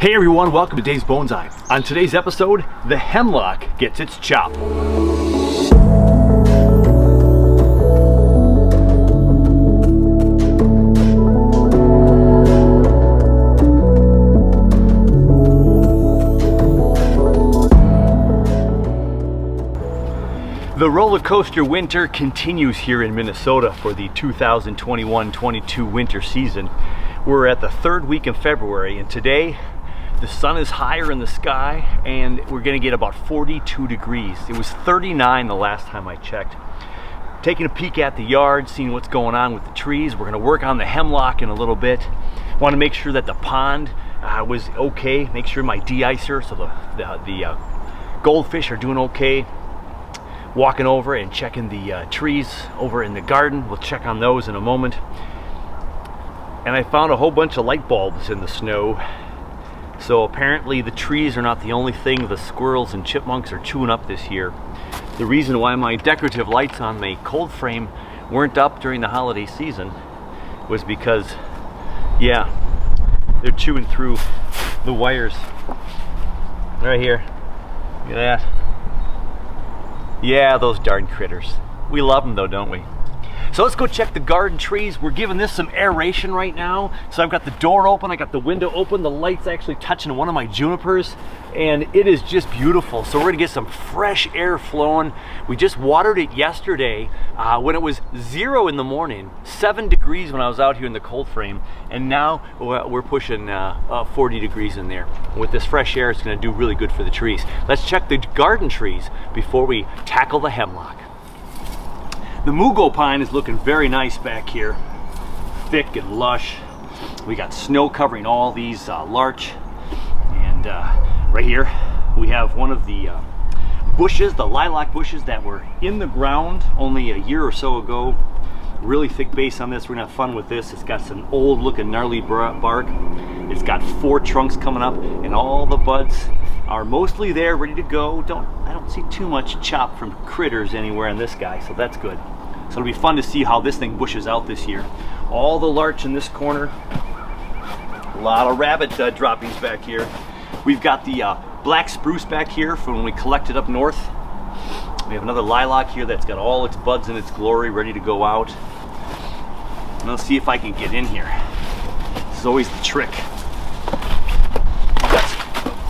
Hey everyone, welcome to Dave's Bonsai. On today's episode, the Hemlock gets its chop. The roller coaster winter continues here in Minnesota for the 2021-22 winter season. We're at the third week in February, and today the sun is higher in the sky and we're gonna get about 42 degrees. It was 39 the last time I checked. Taking a peek at the yard, seeing what's going on with the trees. We're gonna work on the hemlock in a little bit. Want to make sure that the pond was okay. Make sure my de-icer, so the goldfish are doing okay. Walking over and checking the trees over in the garden. We'll check on those in a moment. And I found a whole bunch of light bulbs in the snow. So apparently the trees are not the only thing the squirrels and chipmunks are chewing up this year. The reason why my decorative lights on my cold frame weren't up during the holiday season was because, yeah, they're chewing through the wires. Right here. Look at that. Yeah, those darn critters. We love them though, don't we? So let's go check the garden trees. We're giving this some aeration right now. So I've got the door open, I got the window open, the light's actually touching one of my junipers, and it is just beautiful. So we're gonna get some fresh air flowing. We just watered it yesterday when it was 0 in the morning, 7 degrees when I was out here in the cold frame, and now we're pushing 40 degrees in there. With this fresh air, it's gonna do really good for the trees. Let's check the garden trees before we tackle the hemlock. The mugo pine is looking very nice back here, thick and lush. We got snow covering all these larch, and right here we have one of the bushes, the lilac bushes that were in the ground only a year or so ago. Really thick base on this. We're gonna have fun with this. It's got some old looking gnarly bark. It's got 4 trunks coming up, and all the buds are mostly there, ready to go. I don't see too much chop from critters anywhere in this guy, so that's good. So it'll be fun to see how this thing bushes out this year. All the larch in this corner. A lot of rabbit droppings back here. We've got the black spruce back here from when we collected up north. We have another lilac here that's got all its buds in its glory, ready to go out. And let's see if I can get in here. This is always the trick.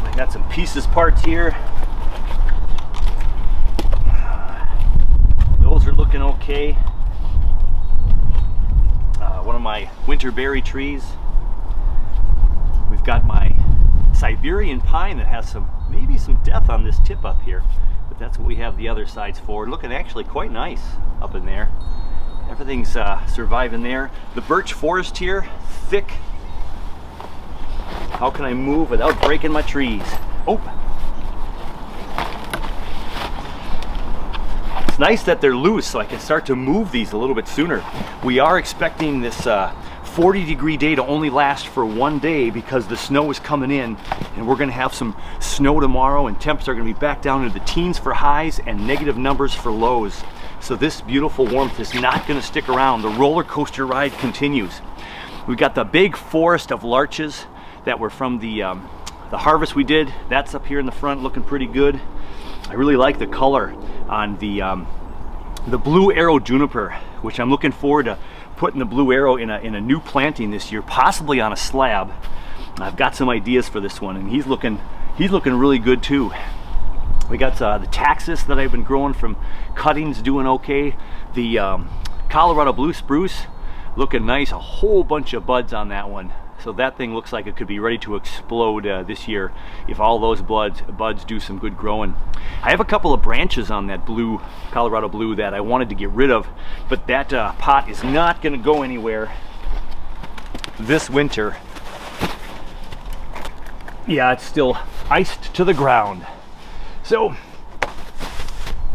I got some pieces parts here. Those are looking okay. One of my winter berry trees. We've got my Siberian pine that has maybe some death on this tip up here, but that's what we have the other sides for. Looking actually quite nice up in there. Everything's surviving there. The birch forest here, thick. How can I move without breaking my trees? Oh! It's nice that they're loose so I can start to move these a little bit sooner. We are expecting this 40-degree day to only last for 1 day because the snow is coming in, and we're gonna have some snow tomorrow, and temps are gonna be back down into the teens for highs and negative numbers for lows. So this beautiful warmth is not gonna stick around. The roller coaster ride continues. We've got the big forest of larches that were from the harvest we did. That's up here in the front looking pretty good. I really like the color on the blue arrow juniper, which I'm looking forward to putting the blue arrow in a new planting this year, possibly on a slab. I've got some ideas for this one, and he's looking really good too. We got the taxus that I've been growing from cuttings doing okay. The Colorado blue spruce looking nice, a whole bunch of buds on that one. So that thing looks like it could be ready to explode this year if all those buds do some good growing. I have a couple of branches on that blue, Colorado blue, that I wanted to get rid of, but that pot is not going to go anywhere this winter. Yeah, it's still iced to the ground. So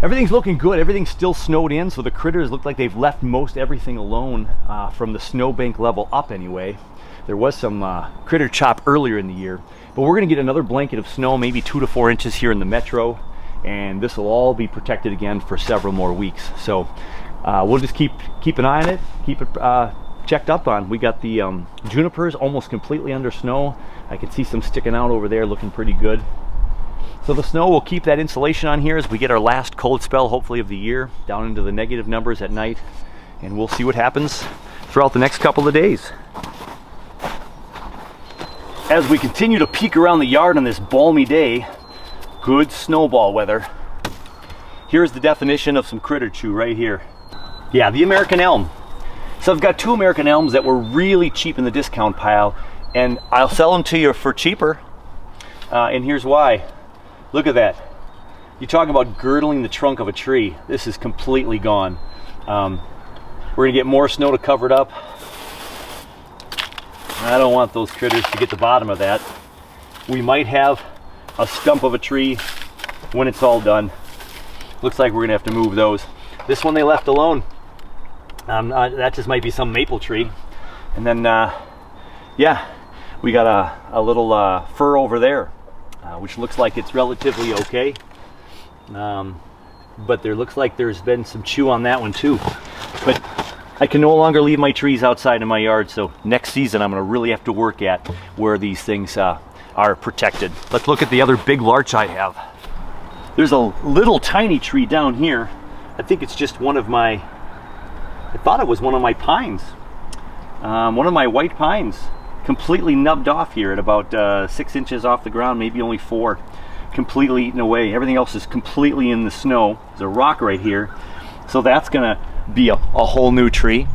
everything's looking good. Everything's still snowed in, so the critters look like they've left most everything alone from the snowbank level up anyway. There was some critter chop earlier in the year, but we're gonna get another blanket of snow, maybe 2 to 4 inches here in the metro, and this will all be protected again for several more weeks. So we'll just keep an eye on it, keep it checked up on. We got the junipers almost completely under snow. I can see some sticking out over there, looking pretty good. So the snow will keep that insulation on here as we get our last cold spell, hopefully of the year, down into the negative numbers at night. And we'll see what happens throughout the next couple of days. As we continue to peek around the yard on this balmy day, good snowball weather. Here's the definition of some critter chew right here. Yeah, the American elm. So I've got 2 American elms that were really cheap in the discount pile, and I'll sell them to you for cheaper. And here's why. Look at that. You talk about girdling the trunk of a tree. This is completely gone. We're gonna get more snow to cover it up. I don't want those critters to get the bottom of that. We might have a stump of a tree when it's all done. Looks like we're gonna have to move those. This one they left alone. That just might be some maple tree. And then, yeah, we got a little fir over there, which looks like it's relatively okay. But there looks like there's been some chew on that one too. But I can no longer leave my trees outside in my yard, so next season I'm gonna really have to work at where these things are protected. Let's look at the other big larch I have. There's a little tiny tree down here. I think it's just one of my, I thought it was one of my pines. One of my white pines, completely nubbed off here at about 6 inches off the ground, maybe only 4. Completely eaten away. Everything else is completely in the snow. There's a rock right here. So that's gonna be a whole new tree.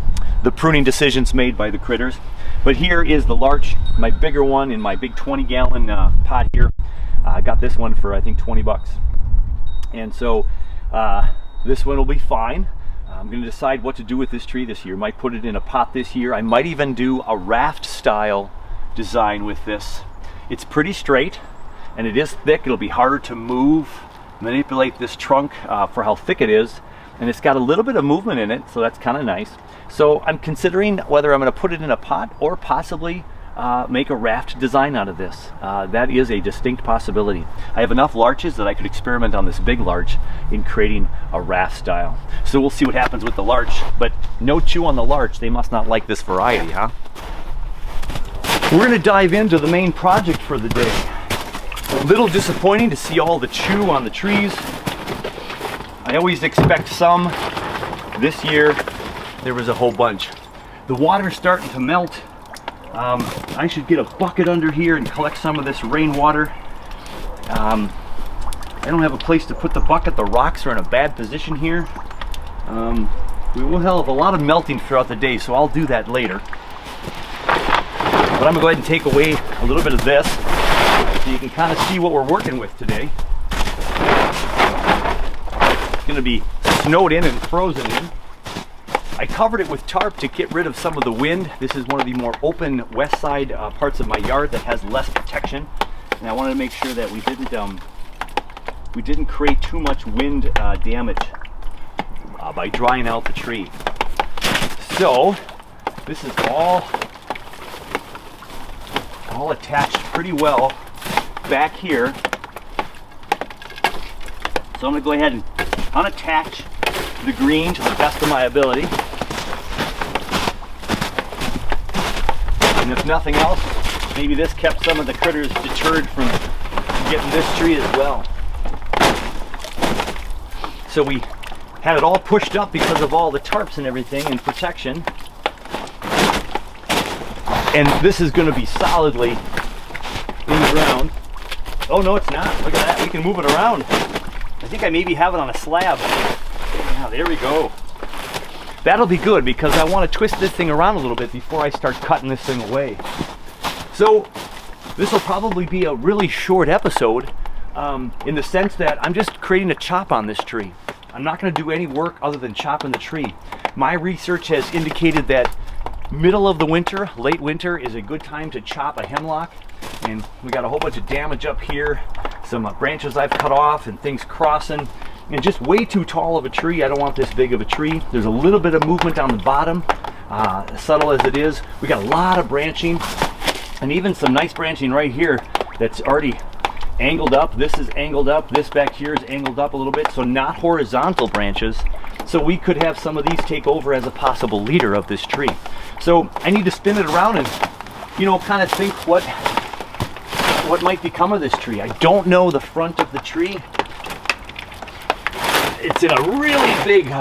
The pruning decisions made by the critters. But here is the larch, my bigger one in my big 20-gallon pot here. I got this one for I think 20 bucks. And so this one will be fine. I'm going to decide what to do with this tree this year. Might put it in a pot this year. I might even do a raft style design with this. It's pretty straight and it is thick. It'll be harder to move, manipulate this trunk for how thick it is. And it's got a little bit of movement in it, so that's kind of nice. So I'm considering whether I'm going to put it in a pot or possibly make a raft design out of this. That is a distinct possibility. I have enough larches that I could experiment on this big larch in creating a raft style. So we'll see what happens with the larch, but no chew on the larch. They must not like this variety, huh? We're going to dive into the main project for the day. A little disappointing to see all the chew on the trees. I always expect some. This year there was a whole bunch. The water's starting to melt. I should get a bucket under here and collect some of this rainwater. I don't have a place to put the bucket. The rocks are in a bad position here. We will have a lot of melting throughout the day, so I'll do that later. But I'm gonna go ahead and take away a little bit of this so you can kind of see what we're working with today. It's gonna be snowed in and frozen in. I covered it with tarp to get rid of some of the wind. This is one of the more open west side parts of my yard that has less protection, and I wanted to make sure that we didn't create too much wind damage by drying out the tree. So this is all attached pretty well back here. So I'm going to go ahead and unattach the green to the best of my ability. And if nothing else, maybe this kept some of the critters deterred from getting this tree as well. So we had it all pushed up because of all the tarps and everything and protection. And this is going to be solidly in the ground. Oh no, it's not. Look at that. We can move it around. I think I maybe have it on a slab. Yeah, there we go. That'll be good because I want to twist this thing around a little bit before I start cutting this thing away. So this will probably be a really short episode in the sense that I'm just creating a chop on this tree. I'm not going to do any work other than chopping the tree. My research has indicated that middle of the winter, late winter, is a good time to chop a hemlock. And we got a whole bunch of damage up here, some branches I've cut off and things crossing, and just way too tall of a tree. I don't want this big of a tree. There's a little bit of movement on the bottom, subtle as it is. We got a lot of branching and even some nice branching right here that's already angled up. This is angled up. This back here is angled up a little bit, so not horizontal branches. So we could have some of these take over as a possible leader of this tree. So I need to spin it around and, you know, kind of think what might become of this tree. I don't know the front of the tree. It's in a really big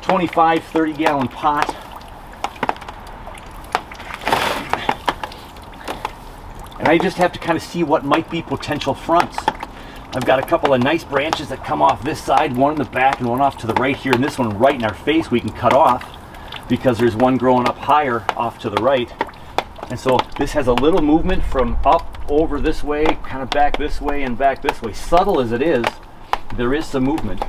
25, 30 gallon pot. And I just have to kind of see what might be potential fronts. I've got a couple of nice branches that come off this side, one in the back and one off to the right here, and this one right in our face we can cut off because there's one growing up higher off to the right. And so this has a little movement from up over this way, kind of back this way and back this way. Subtle as it is, there is some movement.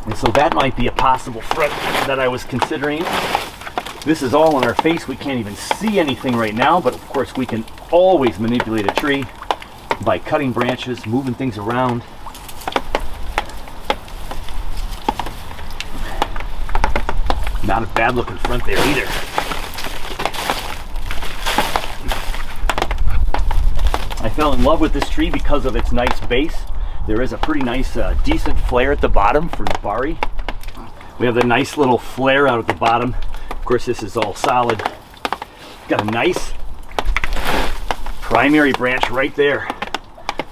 And so that might be a possible front that I was considering. This is all in our face. We can't even see anything right now, but of course we can always manipulate a tree by cutting branches, moving things around. Not a bad looking front there either. I fell in love with this tree because of its nice base. There is a pretty nice, decent flare at the bottom for Bari. We have the nice little flare out at the bottom. Of course, this is all solid. Got a nice primary branch right there,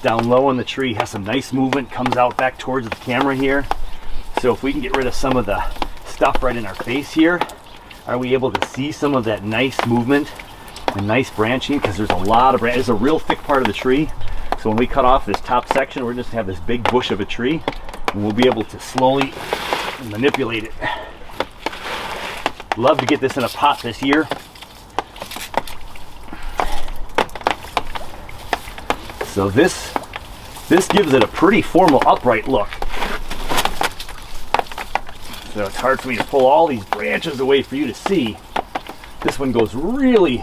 down low on the tree. Has some nice movement, comes out back towards the camera here. So if we can get rid of some of the stuff right in our face here, are we able to see some of that nice movement and nice branching? Because there's a lot of branches. It's a real thick part of the tree. So when we cut off this top section, we're just gonna have this big bush of a tree, and we'll be able to slowly manipulate it. Love to get this in a pot this year. So this gives it a pretty formal upright look. So it's hard for me to pull all these branches away for you to see. This one goes really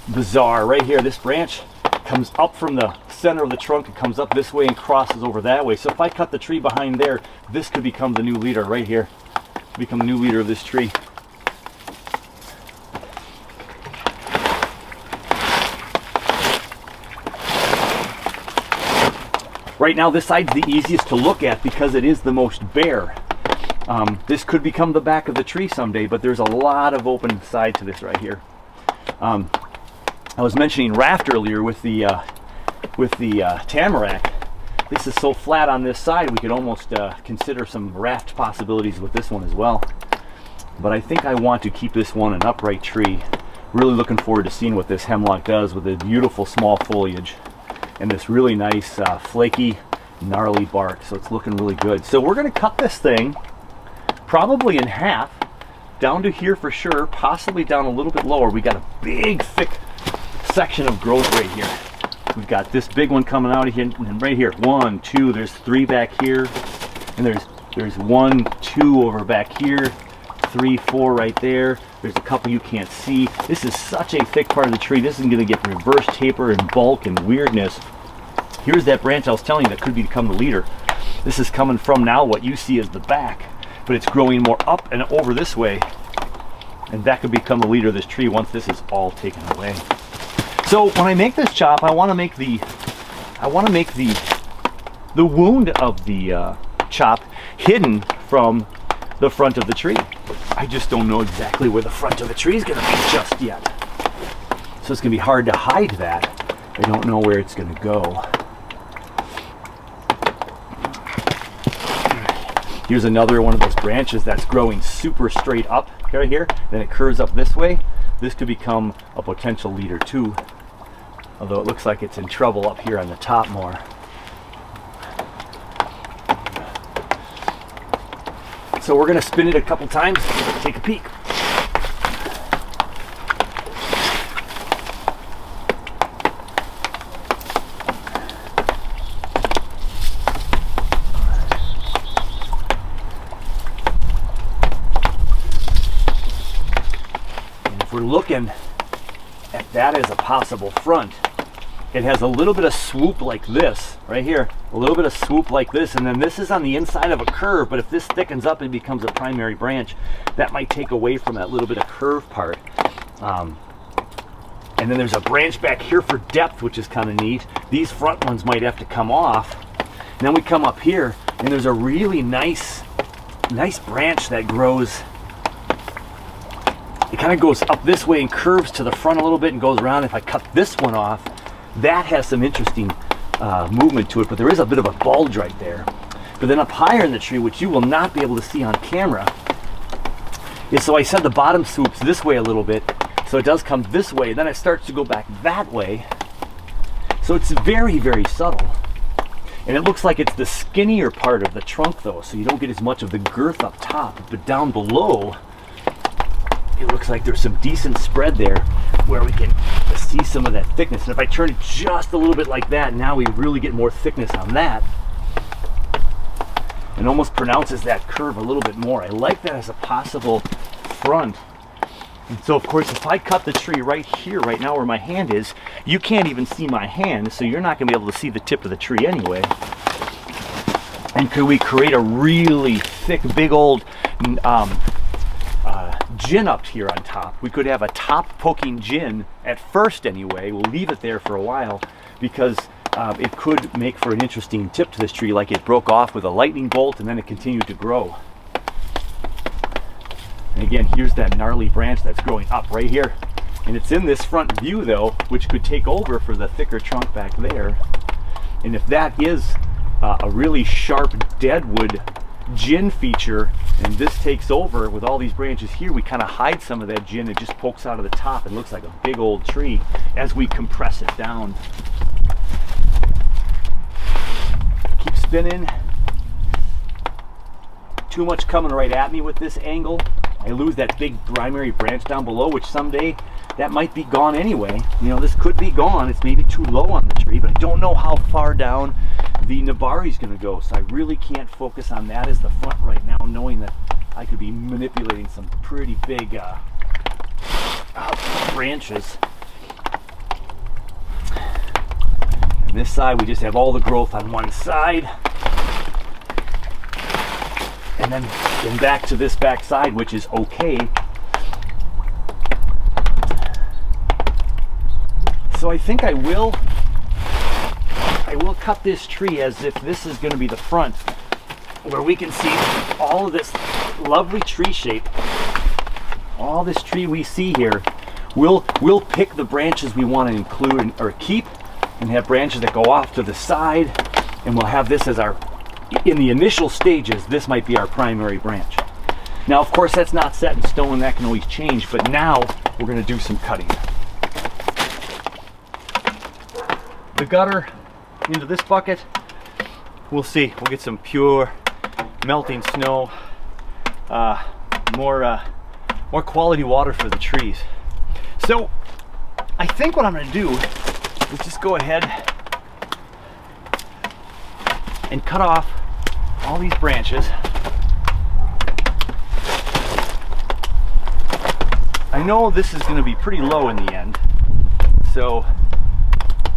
bizarre right here. This branch comes up from the center of the trunk and comes up this way and crosses over that way. So if I cut the tree behind there, this could become the new leader right here. Become the new leader of this tree. Right now this side's the easiest to look at because it is the most bare. This could become the back of the tree someday, but there's a lot of open side to this right here. I was mentioning raft earlier with the tamarack. This is so flat on this side we could almost consider some raft possibilities with this one as well. But I think I want to keep this one an upright tree. Really looking forward to seeing what this hemlock does with the beautiful small foliage and this really nice flaky gnarly bark. So it's looking really good. So we're going to cut this thing probably in half down to here for sure, possibly down a little bit lower. We got a big thick section of growth right here. We've got this big one coming out of here, and right here, 1, 2, there's 3 back here, and there's 1, 2 over back here, 3, 4 right there. There's a couple you can't see. This is such a thick part of the tree. This is going to get reverse taper and bulk and weirdness. Here's that branch I was telling you that could become the leader. This is coming from now what you see as the back, but it's growing more up and over this way, and that could become the leader of this tree once this is all taken away. So when I make this chop, I want to make the wound of the chop hidden from the front of the tree. I just don't know exactly where the front of the tree is going to be just yet. So it's going to be hard to hide that. I don't know where it's going to go. Here's another one of those branches that's growing super straight up right here. Then it curves up this way. This could become a potential leader too. Although it looks like it's in trouble up here on the top more. So we're going to spin it a couple times, take a peek. And if we're looking at that as a possible front, it has a little bit of swoop like this right here, a little bit of swoop like this, and then this is on the inside of a curve. But if this thickens up and becomes a primary branch, that might take away from that little bit of curve part. And then there's a branch back here for depth, which is kind of neat. These front ones might have to come off. And then we come up here and there's a really nice branch that grows it kind of goes up this way and curves to the front a little bit and goes around. If I cut this one off, that has some interesting movement to it, but there is a bit of a bulge right there. But then up higher in the tree, which you will not be able to see on camera, is, so I said the bottom swoops this way a little bit, so it does come this way, then it starts to go back that way. So it's very, very subtle. And it looks like it's the skinnier part of the trunk though, so you don't get as much of the girth up top, but down below, it looks like there's some decent spread there where we can see some of that thickness. And if I turn it just a little bit like that, now we really get more thickness on that. And almost pronounces that curve a little bit more. I like that as a possible front. And so of course, if I cut the tree right here, right now where my hand is, you can't even see my hand, so you're not gonna be able to see the tip of the tree anyway. And could we create a really thick, big old gin up here on top? We could have a top poking gin at first anyway. We'll leave it there for a while because it could make for an interesting tip to this tree, like it broke off with a lightning bolt and then it continued to grow. And again, here's that gnarly branch that's growing up right here. And it's in this front view though, which could take over for the thicker trunk back there. And if that is a really sharp deadwood gin feature, and this takes over with all these branches here, we kind of hide some of that gin. It just pokes out of the top and looks like a big old tree as we compress it down. Keep spinning. Too much coming right at me with this angle. I lose that big primary branch down below, which someday that might be gone anyway. You know, this could be gone. It's maybe too low on the tree, but I don't know how far down the Nabari is going to go. So I really can't focus on that as the front right now, knowing that I could be manipulating some pretty big branches. And this side, we just have all the growth on one side. And then back to this back side, which is okay. So I think I will cut this tree as if this is going to be the front, where we can see all of this lovely tree shape. All this tree we see here. We'll pick the branches we want to include or keep, and have branches that go off to the side, and we'll have this as our, in the initial stages, this might be our primary branch. Now, of course, that's not set in stone. That can always change, but now we're going to do some cutting. The gutter into this bucket, we'll see. We'll get some pure melting snow, more quality water for the trees. So I think what I'm going to do is just go ahead and cut off all these branches. I know this is going to be pretty low in the end, so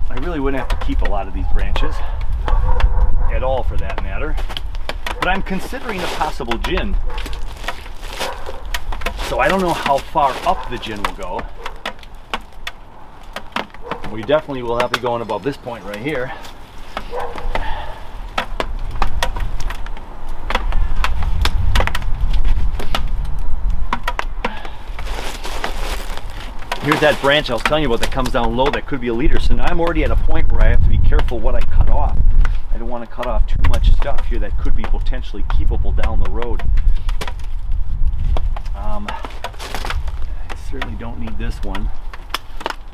I really wouldn't have to keep a lot of these branches at all, for that matter. But I'm considering a possible gin, so I don't know how far up the gin will go. We definitely will have to go in above this point right here. Here's that branch I was telling you about that comes down low that could be a leader. So now I'm already at a point where I have to be careful what I cut off. I don't want to cut off too much stuff here that could be potentially keepable down the road. I certainly don't need this one,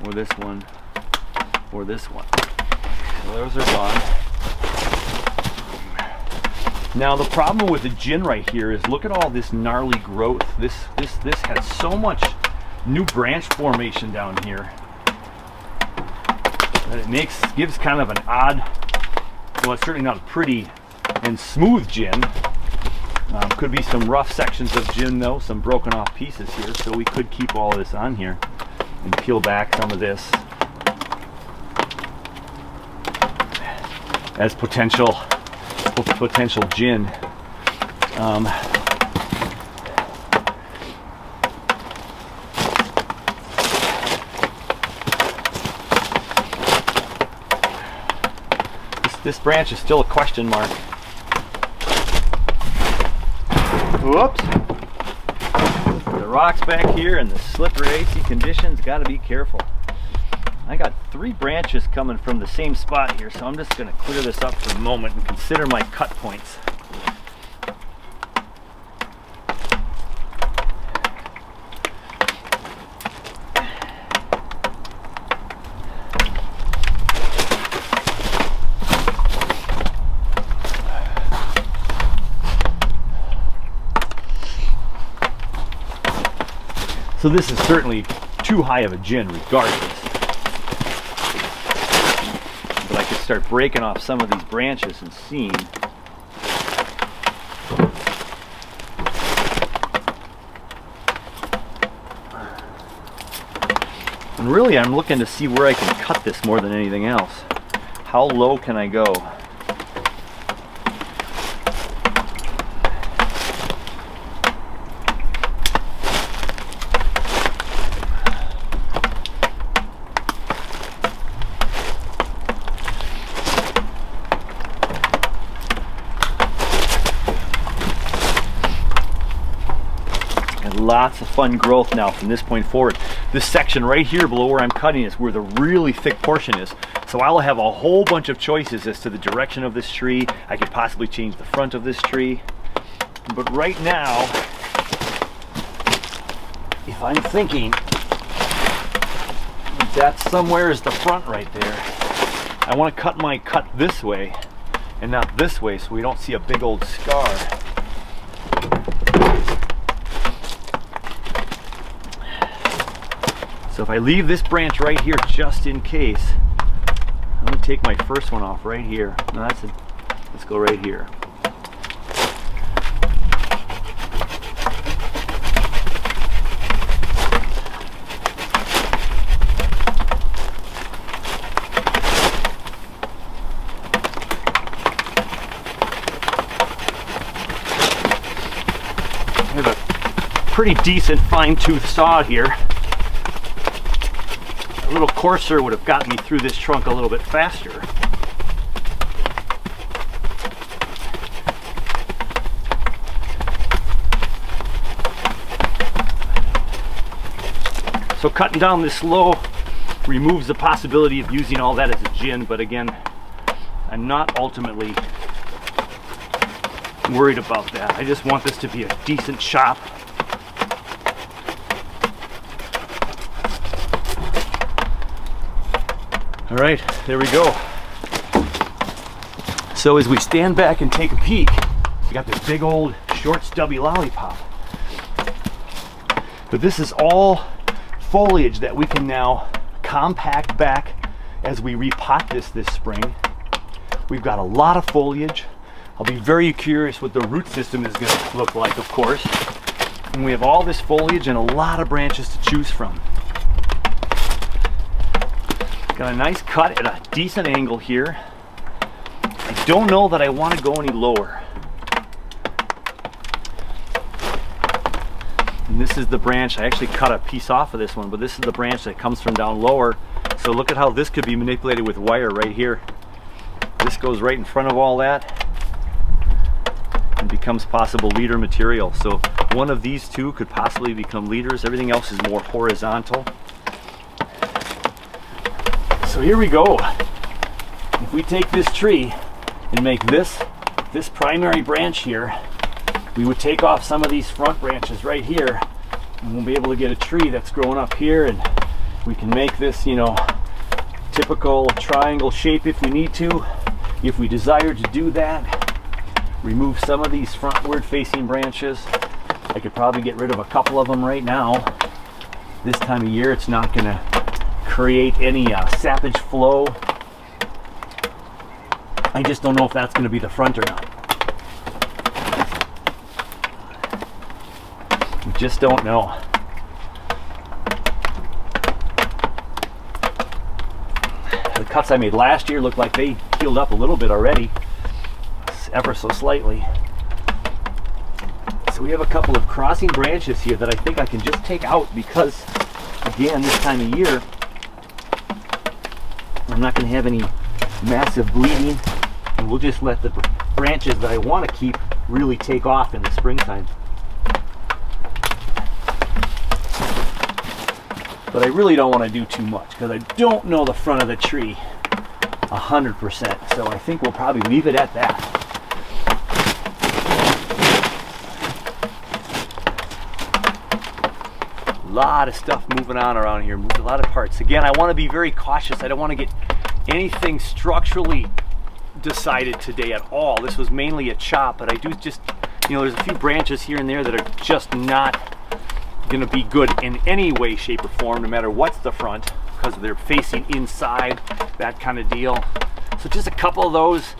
or this one, or this one. So those are gone. Now the problem with the gin right here is, look at all this gnarly growth. This has so much new branch formation down here that it gives kind of an odd, well, it's certainly not a pretty and smooth gin. Could be some rough sections of gin though, some broken off pieces here, so we could keep all of this on here and peel back some of this as potential gin. This branch is still a question mark. Whoops. Put a rocks back here and the slippery, icy conditions, got to be careful. I got 3 branches coming from the same spot here, so I'm just going to clear this up for a moment and consider my cut points. So this is certainly too high of a gin regardless. But I could start breaking off some of these branches and seeing. And really I'm looking to see where I can cut this more than anything else. How low can I go? Lots of fun growth now from this point forward. This section right here below where I'm cutting is where the really thick portion is. So I'll have a whole bunch of choices as to the direction of this tree. I could possibly change the front of this tree. But right now, if I'm thinking that somewhere is the front right there, I want to cut my cut this way and not this way so we don't see a big old scar. So if I leave this branch right here just in case, I'm going to take my first one off right here. No, that's it. Let's go right here. I have a pretty decent fine-tooth saw here. A little coarser would have gotten me through this trunk a little bit faster. So cutting down this low removes the possibility of using all that as a gin, but again, I'm not ultimately worried about that. I just want this to be a decent chop. All right, there we go. So as we stand back and take a peek, we got this big old short stubby lollipop. But this is all foliage that we can now compact back as we repot this spring. We've got a lot of foliage. I'll be very curious what the root system is going to look like, of course. And we have all this foliage and a lot of branches to choose from. Got a nice cut at a decent angle here. I don't know that I want to go any lower. And this is the branch. I actually cut a piece off of this one, but this is the branch that comes from down lower. So look at how this could be manipulated with wire right here. This goes right in front of all that and becomes possible leader material. So one of these two could possibly become leaders. Everything else is more horizontal. So here we go. If we take this tree and make this primary branch here, we would take off some of these front branches right here, and we'll be able to get a tree that's growing up here, and we can make this, you know, typical triangle shape if we need to. If we desire to do that, remove some of these frontward facing branches. I could probably get rid of a couple of them right now. This time of year, it's not going to create any sappage flow. I just don't know if that's going to be the front or not. We just don't know. The cuts I made last year look like they healed up a little bit already, ever so slightly. So we have a couple of crossing branches here that I think I can just take out because, again, this time of year, I'm not going to have any massive bleeding, and we'll just let the branches that I want to keep really take off in the springtime. but I really don't want to do too much because I don't know the front of the tree 100%. So I think we'll probably leave it at that. A lot of stuff moving on around here, moved a lot of parts. Again, I want to be very cautious. I don't want to get anything structurally decided today at all. This was mainly a chop, but I do just, you know, there's a few branches here and there that are just not going to be good in any way, shape, or form, no matter what's the front, because they're facing inside, that kind of deal. So just a couple of those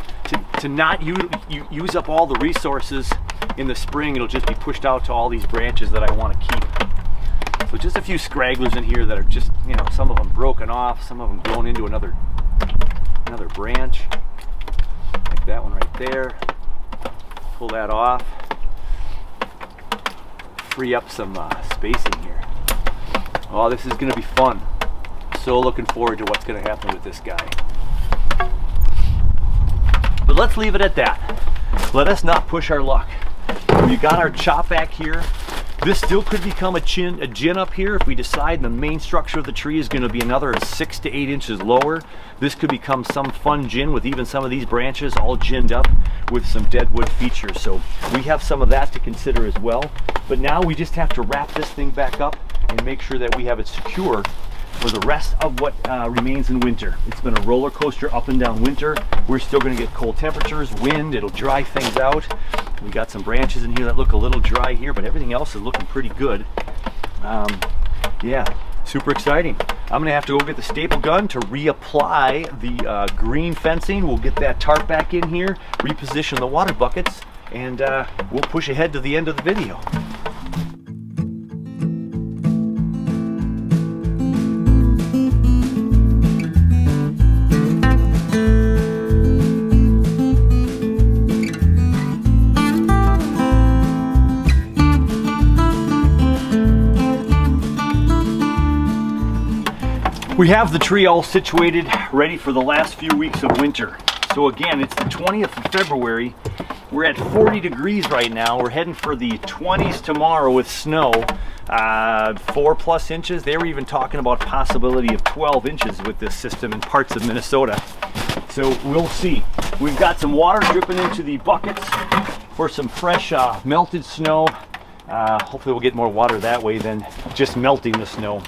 to not use up all the resources in the spring. It'll just be pushed out to all these branches that I want to keep. So just a few scragglers in here that are just, you know, some of them broken off, some of them grown into another branch, like that one right there. Pull that off, free up some spacing here. Oh, this is going to be fun. So looking forward to what's going to happen with this guy. But let's leave it at that. Let us not push our luck. We got our chop back here. This still could become a gin up here if we decide the main structure of the tree is going to be another 6 to 8 inches lower. This could become some fun gin with even some of these branches all ginned up with some deadwood features. So we have some of that to consider as well. But now we just have to wrap this thing back up and make sure that we have it secure for the rest of what remains in winter. It's been a roller coaster up and down winter. We're still going to get cold temperatures, wind, it'll dry things out. We got some branches in here that look a little dry here, but everything else is looking pretty good. Yeah, super exciting. I'm gonna have to go get the staple gun to reapply the green fencing. We'll get that tarp back in here, reposition the water buckets, and we'll push ahead to the end of the video. We have the tree all situated, ready for the last few weeks of winter. So again, it's the 20th of February. We're at 40 degrees right now. We're heading for the 20s tomorrow with snow, 4+ inches. They were even talking about possibility of 12 inches with this system in parts of Minnesota. So we'll see. We've got some water dripping into the buckets for some fresh melted snow. Hopefully we'll get more water that way than just melting the snow.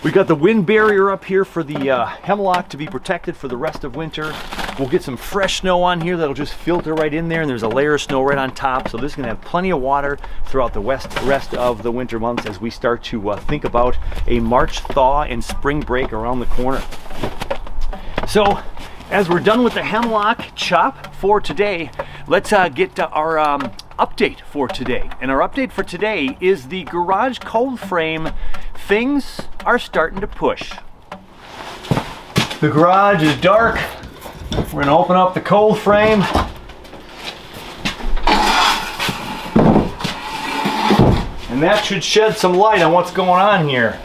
We got the wind barrier up here for the hemlock to be protected for the rest of winter. We'll get some fresh snow on here that'll just filter right in there, and there's a layer of snow right on top. So this is gonna have plenty of water throughout the rest of the winter months as we start to think about a March thaw and spring break around the corner. So as we're done with the hemlock chop for today, let's get to our update for today. And our update for today is the garage cold frame. Things are starting to push. The garage is dark. We're gonna open up the cold frame. And that should shed some light on what's going on here.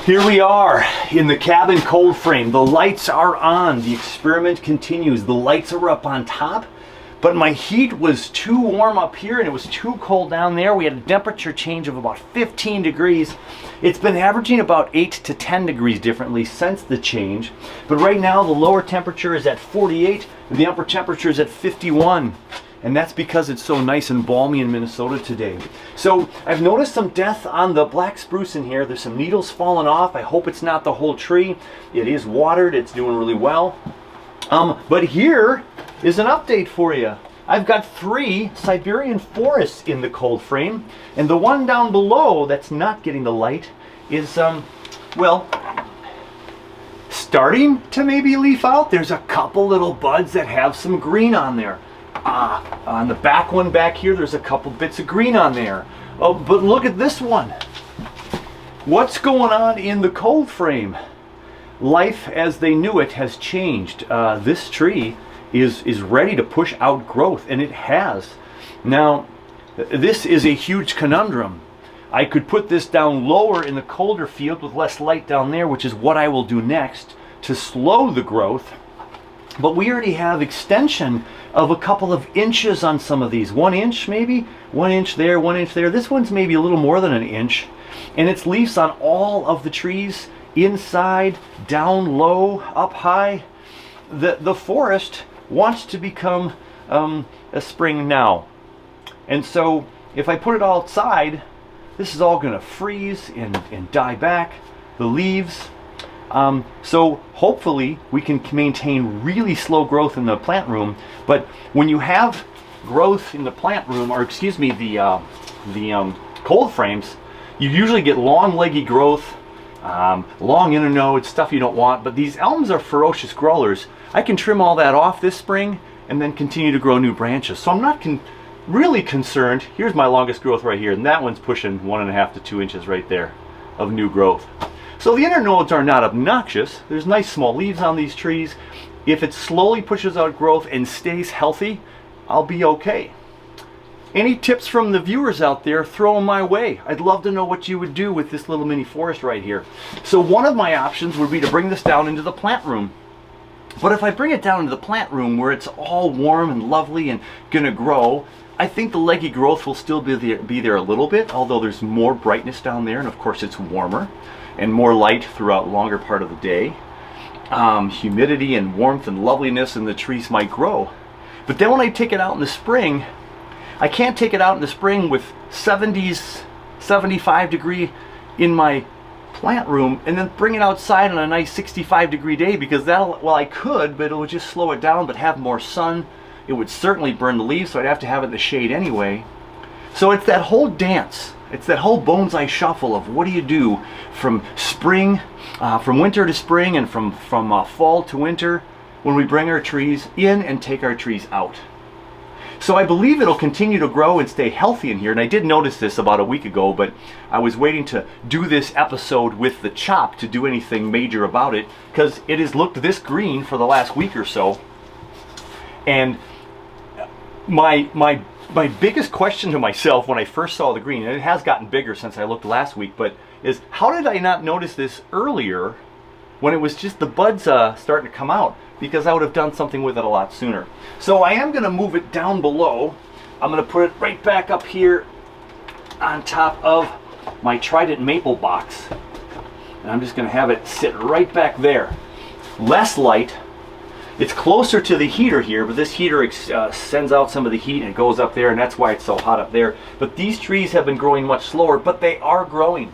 Here we are in the cabin cold frame. The lights are on. The experiment continues. The lights are up on top, but my heat was too warm up here and it was too cold down there. We had a temperature change of about 15 degrees. It's been averaging about 8 to 10 degrees differently since the change. But right now the lower temperature is at 48 and the upper temperature is at 51. And that's because it's so nice and balmy in Minnesota today. So I've noticed some death on the black spruce in here. There's some needles falling off. I hope it's not the whole tree. It is watered. It's doing really well. But here is an update for you. I've got 3 Siberian forests in the cold frame. And the one down below that's not getting the light is, well, starting to maybe leaf out. There's a couple little buds that have some green on there. On the back one back here, there's a couple bits of green on there. Oh, but look at this one. What's going on in the cold frame? Life as they knew it has changed. This tree is ready to push out growth, and it has. Now, This is a huge conundrum. I could put this down lower in the colder field with less light down there, which is what I will do next to slow the growth. But we already have extension of a couple of inches on some of these. 1 inch maybe, 1 inch there, 1 inch there. This one's maybe a little more than an inch. And it's leaves on all of the trees, inside, down low, up high. The forest wants to become a spring now. And so if I put it all outside, this is all gonna freeze and die back, the leaves. So hopefully we can maintain really slow growth in the plant room. But when you have growth in the plant room, or excuse me, the cold frames, you usually get long leggy growth, long internodes, stuff you don't want. But these elms are ferocious growers. I can trim all that off this spring and then continue to grow new branches. So I'm not really concerned. Here's my longest growth right here, and that one's pushing 1.5 to 2 inches right there of new growth. So the internodes are not obnoxious. There's nice small leaves on these trees. If it slowly pushes out growth and stays healthy, I'll be okay. Any tips from the viewers out there, throw them my way. I'd love to know what you would do with this little mini forest right here. So one of my options would be to bring this down into the plant room. But if I bring it down into the plant room where it's all warm and lovely and gonna grow, I think the leggy growth will still be there a little bit, although there's more brightness down there, and of course it's warmer and more light throughout longer part of the day. Humidity and warmth and loveliness in the trees might grow. But then when I take it out in the spring, I can't take it out in the spring with 70s, 75 degree in my plant room and then bring it outside on a nice 65 degree day, because well, I could, but it would just slow it down, but have more sun. It would certainly burn the leaves, so I'd have to have it in the shade anyway. So it's that whole dance. It's that whole bonsai shuffle of what do you do from spring, from winter to spring, and from fall to winter when we bring our trees in and take our trees out. So I believe it'll continue to grow and stay healthy in here. And I did notice this about a week ago, but I was waiting to do this episode with the chop to do anything major about it, because it has looked this green for the last week or so. And my biggest question to myself when I first saw the green, and it has gotten bigger since I looked last week, but is how did I not notice this earlier when it was just the buds starting to come out? Because I would have done something with it a lot sooner. So I am going to move it down below. I'm going to put it right back up here on top of my Trident maple box. And I'm just going to have it sit right back there. Less light. It's closer to the heater here, but this heater sends out some of the heat and it goes up there, and that's why it's so hot up there. But these trees have been growing much slower, but they are growing.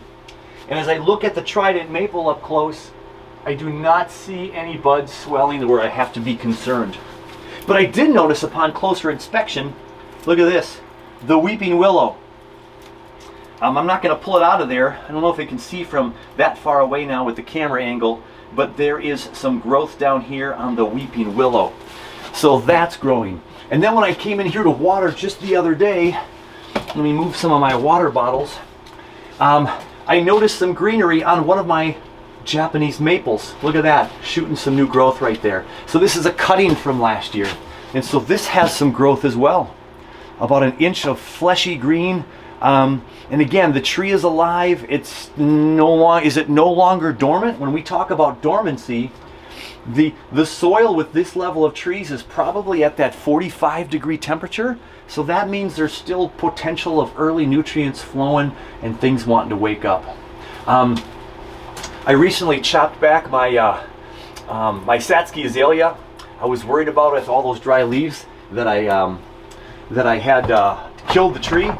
And as I look at the Trident maple up close, I do not see any buds swelling where I have to be concerned. But I did notice upon closer inspection, look at this, the weeping willow. I'm not going to pull it out of there. I don't know if you can see from that far away now with the camera angle, but there is some growth down here on the weeping willow. So that's growing. And then when I came in here to water just the other day, let me move some of my water bottles, I noticed some greenery on one of my Japanese maples. Look at that, shooting some new growth right there. So this is a cutting from last year. And so this has some growth as well. About an inch of fleshy green. And again, the tree is alive. Is it no longer dormant? When we talk about dormancy, the soil with this level of trees is probably at that 45 degree temperature. So that means there's still potential of early nutrients flowing and things wanting to wake up. I recently chopped back my my Satsuki azalea. I was worried about with all those dry leaves that I had killed the tree.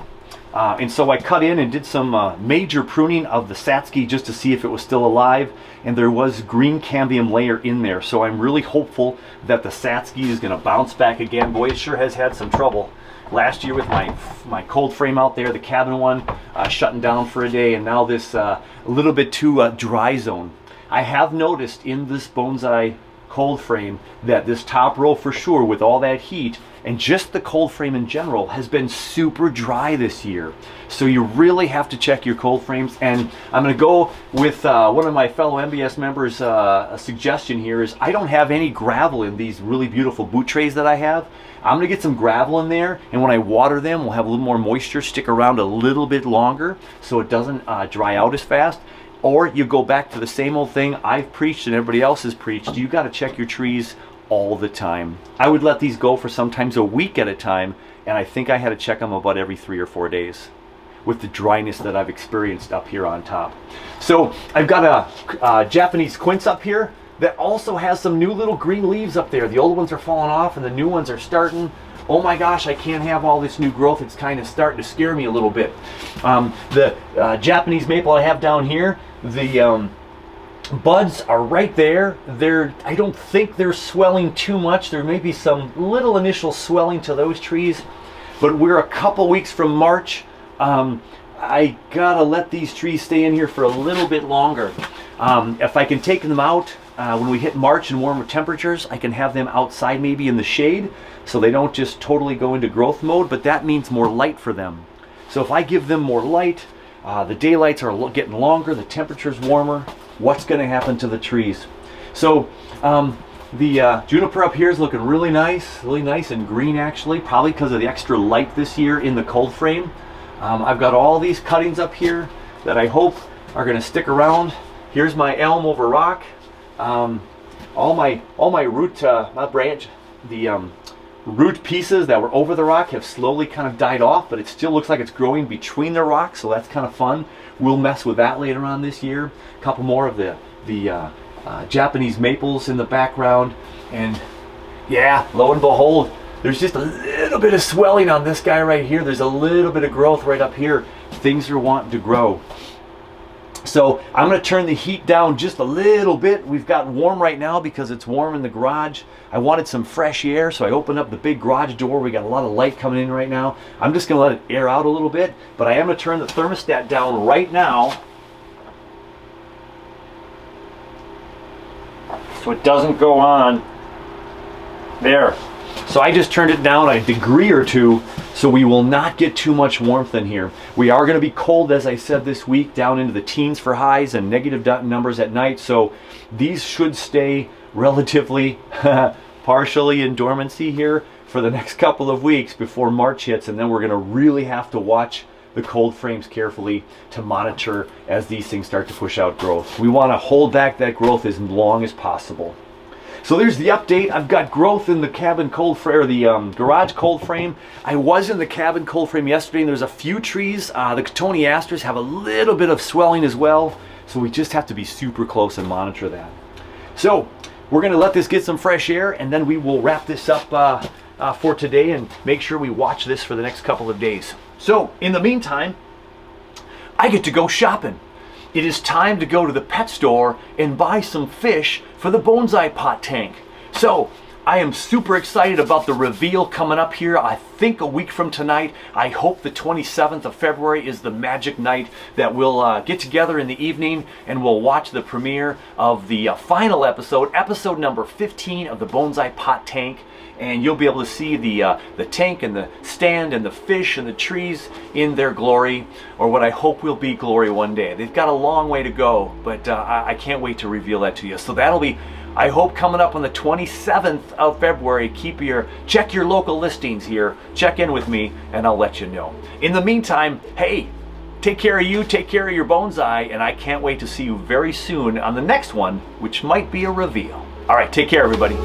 And so I cut in and did some major pruning of the Satsuki just to see if it was still alive, and there was green cambium layer in there. So I'm really hopeful that the Satsuki is going to bounce back again. Boy, it sure has had some trouble last year with my cold frame out there, the cabin one shutting down for a day, and now this a little bit too dry zone. I have noticed in this bonsai cold frame that this top row for sure, with all that heat and just the cold frame in general, has been super dry this year. So you really have to check your cold frames. And I'm going to go with one of my fellow MBS members, a suggestion here is I don't have any gravel in these really beautiful boot trays that I have. I'm going to get some gravel in there, and when I water them, we'll have a little more moisture stick around a little bit longer so it doesn't dry out as fast. Or you go back to the same old thing I've preached and everybody else has preached. You got to check your trees all the time. I would let these go for sometimes a week at a time, and I think I had to check them about every 3 or 4 days with the dryness that I've experienced up here on top. So I've got a Japanese quince up here that also has some new little green leaves up there. The old ones are falling off and the new ones are starting. Oh my gosh, I can't have all this new growth. It's kind of starting to scare me a little bit. The Japanese maple I have down here, the buds are right there. I don't think they're swelling too much. There may be some little initial swelling to those trees, but we're a couple weeks from March. I gotta let these trees stay in here for a little bit longer. If I can take them out when we hit March and warmer temperatures, I can have them outside maybe in the shade so they don't just totally go into growth mode, but that means more light for them. So if I give them more light, the daylights are getting longer, the temperature's warmer, what's going to happen to the trees? So the juniper up here is looking really nice and green actually, probably because of the extra light this year in the cold frame. I've got all these cuttings up here that I hope are going to stick around. Here's my elm over rock. All my root, not branch, the root pieces that were over the rock have slowly kind of died off, but it still looks like it's growing between the rocks, so that's kind of fun. We'll mess with that later on this year. A couple more of the Japanese maples in the background, and yeah, lo and behold, there's just a little bit of swelling on this guy right here. There's a little bit of growth right up here. Things are wanting to grow. So I'm going to turn the heat down just a little bit. We've got warm right now because it's warm in the garage. I wanted some fresh air, so I opened up the big garage door. We got a lot of light coming in right now. I'm just going to let it air out a little bit, but I am going to turn the thermostat down right now so it doesn't go on. There. So I just turned it down a degree or two so we will not get too much warmth in here. We are going to be cold, as I said, this week, down into the teens for highs and negative numbers at night. So these should stay relatively partially in dormancy here for the next couple of weeks before March hits, and then we're going to really have to watch the cold frames carefully to monitor as these things start to push out growth. We want to hold back that growth as long as possible. So there's the update. I've got growth in the cabin cold frame, or the garage cold frame. I was in the cabin cold frame yesterday, and there's a few trees. The cotoneasters have a little bit of swelling as well, so we just have to be super close and monitor that. So we're going to let this get some fresh air, and then we will wrap this up for today and make sure we watch this for the next couple of days. So in the meantime, I get to go shopping. It is time to go to the pet store and buy some fish for the bonsai pot tank. So I am super excited about the reveal coming up here. I think a week from tonight. I hope the 27th of February is the magic night that we'll get together in the evening and we'll watch the premiere of the final episode, episode number 15 of the bonsai pot tank. And you'll be able to see the tank and the stand and the fish and the trees in their glory, or what I hope will be glory one day. They've got a long way to go, but I can't wait to reveal that to you. So that'll be, I hope, coming up on the 27th of February. Check your local listings here. Check in with me, and I'll let you know. In the meantime, hey, take care of you, take care of your bonsai, and I can't wait to see you very soon on the next one, which might be a reveal. All right, take care, everybody.